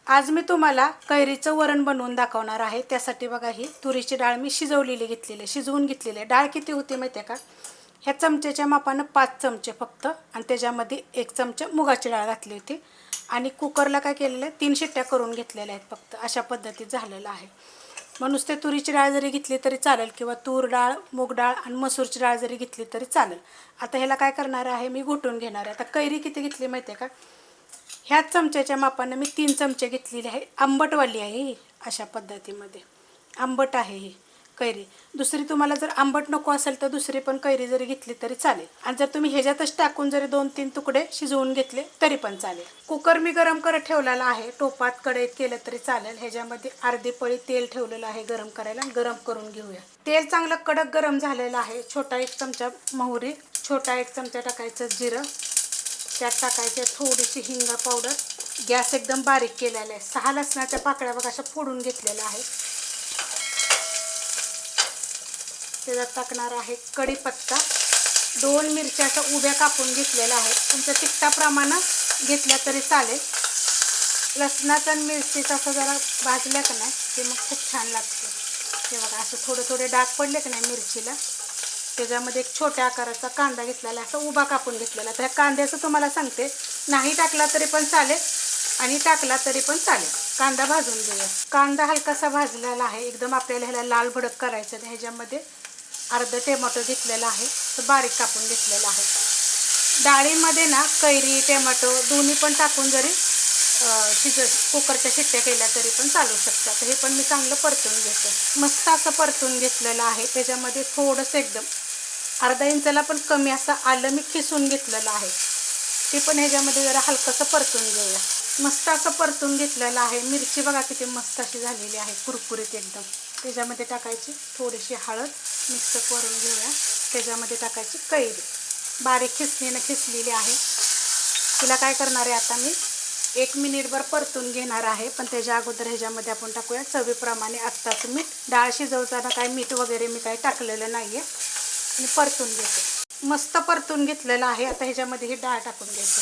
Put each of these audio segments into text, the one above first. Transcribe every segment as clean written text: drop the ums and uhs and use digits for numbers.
आज मी तुम्हाला कैरीचं वरण बनवून दाखवणार आहे। त्यासाठी बघा ही तुरीची डाळ मी शिजवून घेतलेली आहे। डाळ किती होती माहिती आहे का? ह्या चमच्याच्या मापानं 5 चमचे फक्त, आणि त्याच्यामध्ये 1 चमचा मुगाची डाळ घातली होती आणि कुकरला काय केलेलं आहे 3 शिट्ट्या करून घेतलेल्या आहेत फक्त। अशा पद्धतीत झालेलं आहे। मग नुसते तुरीची डाळ जरी घेतली तरी चालेल, किंवा तूर डाळ, मूग डाळ आणि मसूरची डाळ जरी घेतली तरी चालेल। आता ह्याला काय करणार आहे मी घोटून घेणार आहे। आता कैरी किती घेतली माहिती आहे का? ह्याच चमच्याच्या मापानं मी 3 चमचे घेतलेले आहे। आंबटवाली आहे ही, अशा पद्धतीमध्ये आंबट आहे ही कैरी। दुसरी तुम्हाला जर आंबट नको असेल तर दुसरी पण कैरी जरी घेतली तरी चालेल, आणि जर तुम्ही ह्याच्यातच टाकून जरी 2-3 तुकडे शिजवून घेतले तरी पण चालेल। कुकर मी गरम करत ठेवलेला आहे, टोपात कढईत केलं तरी चालेल। ह्याच्यामध्ये अर्धी पळी तेल ठेवलेलं आहे गरम करायला, गरम करून घेऊया। तेल चांगलं कडक गरम झालेलं आहे। छोटा 1 चमचा मोहरी, छोटा 1 चमचा टाकायचं जिरं, त्यात टाकायचे थोडीशी हिंग पावडर। गॅस एकदम बारीक केलेला आहे। 6 लसणाच्या पाकळ्या बघा अशा फोडून घेतलेल्या आहेत। त्याच्यात टाकणार आहे कढीपत्ता, 2 मिरच्या अशा उभ्या कापून घेतलेल्या आहेत। तुमच्या तिखटाप्रमाणे घेतल्या तरी चालेल। लसणाचा आणि मिरचीचा असं जरा भाजल्या का नाही ते मग खूप छान लागतं। हे बघा असं थोडे थोडे डाग पडले का नाही मिरचीला, त्याच्यामध्ये 1 छोट्या आकाराचा कांदा घेतलेला असा उभा कापून घेतलेला। तर कांद्याचं तुम्हाला सांगते, नाही टाकला तरी पण चालेल आणि टाकला तरी पण चालेल। कांदा भाजून घेऊया। कांदा हलकासा भाजलेला आहे, एकदम आपल्याला ह्याला लाल भडक करायचं आहे। ह्याच्यामध्ये अर्धा टोमॅटो घेतलेला आहे, तर बारीक कापून घेतलेला आहे। डाळीमध्ये ना कैरी टोमॅटो दोन्ही पण टाकून जरी कुकरच्या शिट्ट्या केल्या तरी पण चालू शकतात। तर हे पण मी चांगलं परतून घेते। मस्त असं परतून घेतलेलं आहे। त्याच्यामध्ये थोडंसं एकदम अर्धा इंचाला पण कमी असं आलं मी खिसून घेतलेलं आहे, ते पण ह्याच्यामध्ये जरा हलकंसं परतून घेऊया। मस्त असं परतून घेतलेलं आहे। मिरची बघा किती मस्त अशी झालेली आहे, कुरकुरीत एकदम। त्याच्यामध्ये टाकायची थोडीशी हळद, मिक्स करून घेऊया। त्याच्यामध्ये टाकायची कैरी बारीक खिसलेली आहे। तिला काय करणार आहे आता मी 1 मिनिटभर परतून घेणार आहे, पण त्याच्या अगोदर ह्याच्यामध्ये आपण टाकूया चवीप्रमाणे आत्ताचं मीठ। डाळ शिजवताना काय मीठ वगैरे मी काही टाकलेलं नाही आहे, आणि परतून घेते। मस्त परतून घेतलेलं आहे। आता ह्याच्यामध्ये ही डाळ टाकून घ्यायची,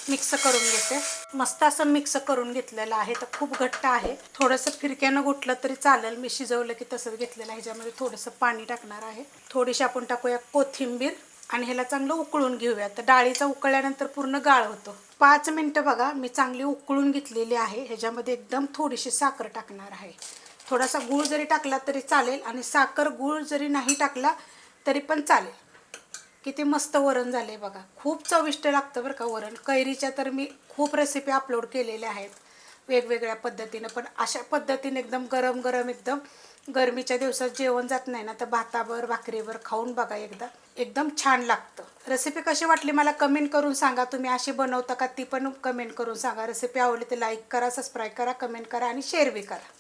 मिक्स करून घेते। मस्त असं मिक्स करून घेतलेलं आहे। तर खूप घट्ट आहे, थोडंसं फिरक्यानं घुटलं तरी चालेल। मी शिजवलं की तसंच घेतलेलं आहे। ह्याच्यामध्ये थोडंसं पाणी टाकणार आहे, थोडीशी आपण टाकूया कोथिंबीर, आणि ह्याला चांगलं उकळून घेऊया। तर डाळीचा उकळल्यानंतर पूर्ण गाळ होतो। 5 मिनटं बघा मी चांगली उकळून घेतलेली आहे। ह्याच्यामध्ये एकदम थोडीशी साखर टाकणार आहे। थोडासा गूळ जरी टाकला तरी चालेल, आणि साखर गूळ जरी नाही टाकला तरी पण चालेल। किती मस्त वरण झाले बघा, खूप चविष्ट लागतं बरं का वरण। कैरीच्या तर मी खूप रेसिपी अपलोड केलेल्या आहेत वेगवेगळ्या पद्धतीनं, पण अशा पद्धतीने एकदम गरम गरम, एकदम गरमीच्या दिवसात जेवण जात नाही ना, तर भातावर भाकरीवर खाऊन बघा एकदा, एकदम छान लागतं। रेसिपी कशी वाटली मला कमेंट करून सांगा। तुम्ही अशी बनवता का ती पण कमेंट करून सांगा। रेसिपी आवडली तर लाईक करा, सबस्क्राईब करा, कमेंट करा आणि शेअर बी करा।